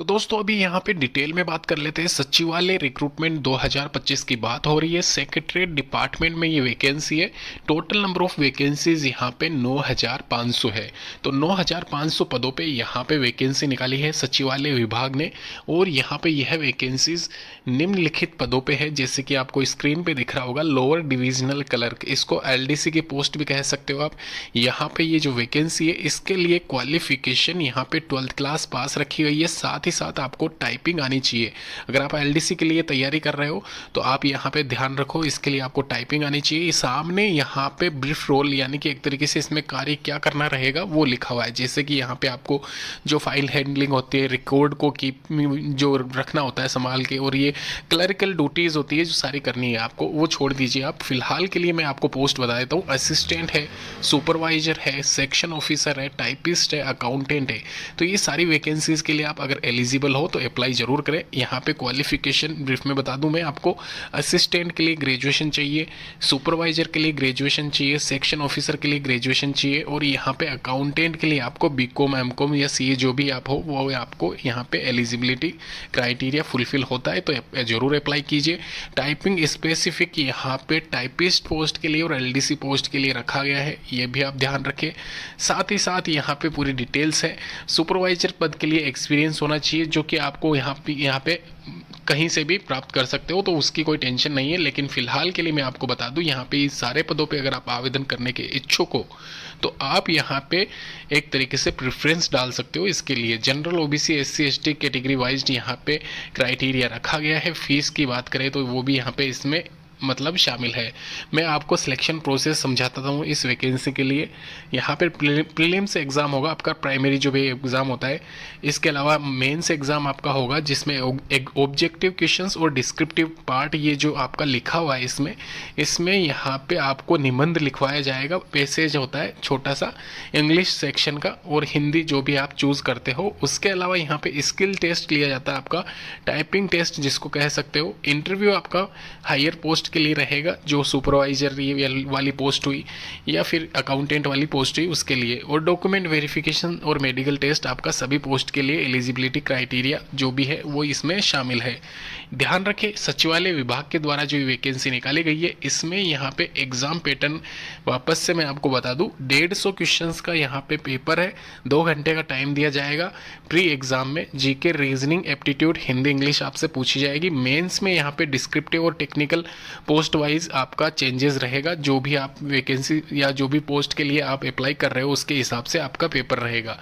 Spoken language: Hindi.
तो दोस्तों अभी यहाँ पे डिटेल में बात कर लेते हैं। सचिवालय रिक्रूटमेंट 2025 की बात हो रही है। सेक्रेटरीट डिपार्टमेंट में ये वैकेंसी है। टोटल नंबर ऑफ वैकेंसीज यहाँ पे 9500 है। तो 9500 पदों पे यहाँ पे वैकेंसी निकाली है सचिवालय विभाग ने। और यहाँ पे यह वैकेंसीज निम्नलिखित पदों पे है, जैसे कि आपको स्क्रीन पे दिख रहा होगा, लोअर डिविजनल क्लर्क, इसको एलडीसी की पोस्ट भी कह सकते हो आप। यहाँ पे ये जो वैकेंसी है इसके लिए क्वालिफिकेशन यहाँ पे 12th क्लास पास रखी गई है। साथ ही साथ आपको टाइपिंग आनी चाहिए। अगर आप एलडीसी के लिए तैयारी कर रहे हो तो आप यहाँ पे ध्यान रखो, इसके लिए आपको टाइपिंग आनी चाहिए। सामने यहाँ पे ब्रीफ रोल यानी कि एक तरीके से इसमें कार्य क्या करना रहेगा वो लिखा हुआ है। जैसे कि यहाँ पे आपको जो फाइल हैंडलिंग होती है, रिकॉर्ड को कीप जो रखना होता है संभाल के, और ये क्लरिकल ड्यूटीज़ होती है जो सारी करनी है आपको, वो छोड़ दीजिए आप। फिलहाल के लिए मैं आपको पोस्ट बता देता हूँ। असिस्टेंट है, सुपरवाइजर है, सेक्शन ऑफिसर है, टाइपिस्ट है, अकाउंटेंट है। तो ये सारी वैकेंसीज के लिए आप अगर एलिजिबल हो तो अप्लाई जरूर करें। यहाँ पे क्वालिफिकेशन ब्रीफ में बता दूं मैं आपको। असिस्टेंट के लिए ग्रेजुएशन चाहिए, सुपरवाइजर के लिए ग्रेजुएशन चाहिए, सेक्शन ऑफिसर के लिए ग्रेजुएशन चाहिए, और यहाँ पे अकाउंटेंट के लिए आपको बीकॉम, एमकॉम या सीए जो भी आप हो वो आपको यहाँ पे एलिजिबिलिटी क्राइटेरिया फुलफिल होता है, तो जरूर अप्लाई कीजिए। टाइपिंग स्पेसिफिक यहाँ पे टाइपिस्ट पोस्ट के लिए और एलडीसी पोस्ट के लिए रखा गया है, ये भी आप ध्यान रखें। साथ ही साथ यहाँ पे पूरी डिटेल्स है। सुपरवाइजर पद के लिए एक्सपीरियंस होना चाहिए, जो कि आपको यहाँ पे कहीं से भी प्राप्त कर सकते हो, तो उसकी कोई टेंशन नहीं है। लेकिन फिलहाल के लिए मैं आपको बता दूं, यहाँ पे इस सारे पदों पे अगर आप आवेदन करने के इच्छुक हो तो आप यहाँ पे एक तरीके से प्रेफरेंस डाल सकते हो। इसके लिए general, OBC, SC, ST category wise यहाँ पे क्राइटेरिया रखा गया है। फीस की बात करें तो वो भी यहाँ पे इसमें मतलब शामिल है। मैं आपको सिलेक्शन प्रोसेस समझाता हूँ इस वैकेंसी के लिए। यहाँ पर प्रीलिम्स एग्ज़ाम होगा आपका, प्राइमरी जो भी एग्ज़ाम होता है। इसके अलावा मेंस एग्ज़ाम आपका होगा, जिसमें एक ऑब्जेक्टिव क्वेश्चंस और डिस्क्रिप्टिव पार्ट, ये जो आपका लिखा हुआ है इसमें यहाँ पे आपको निबंध लिखवाया जाएगा। पैसेज होता है छोटा सा इंग्लिश सेक्शन का, और हिंदी जो भी आप चूज़ करते हो। उसके अलावा यहाँ पे स्किल टेस्ट लिया जाता है आपका, टाइपिंग टेस्ट जिसको कह सकते हो। इंटरव्यू आपका हायर पोस्ट के लिए रहेगा, जो सुपरवाइजर वाली पोस्ट हुई या फिर अकाउंटेंट वाली पोस्ट हुई उसके लिए। और डॉक्यूमेंट वेरिफिकेशन और मेडिकल टेस्ट आपका सभी पोस्ट के लिए एलिजिबिलिटी क्राइटेरिया जो भी है वो इसमें शामिल है। ध्यान रखें, सचिवालय विभाग के द्वारा जो वैकेंसी निकाली गई है इसमें यहाँ पे एग्जाम पैटर्न वापस से मैं आपको बता दूं, 150 क्वेश्चंस का यहाँ पे पेपर है। 2 घंटे का टाइम दिया जाएगा। प्री एग्जाम में GK, reasoning, aptitude, Hindi, English आपसे पूछी जाएगी। मेंस में यहाँ पे डिस्क्रिप्टिव और टेक्निकल पोस्ट वाइज आपका चेंजेस रहेगा। जो भी आप वैकेंसी या जो भी पोस्ट के लिए आप अप्लाई कर रहे हो उसके हिसाब से आपका पेपर रहेगा।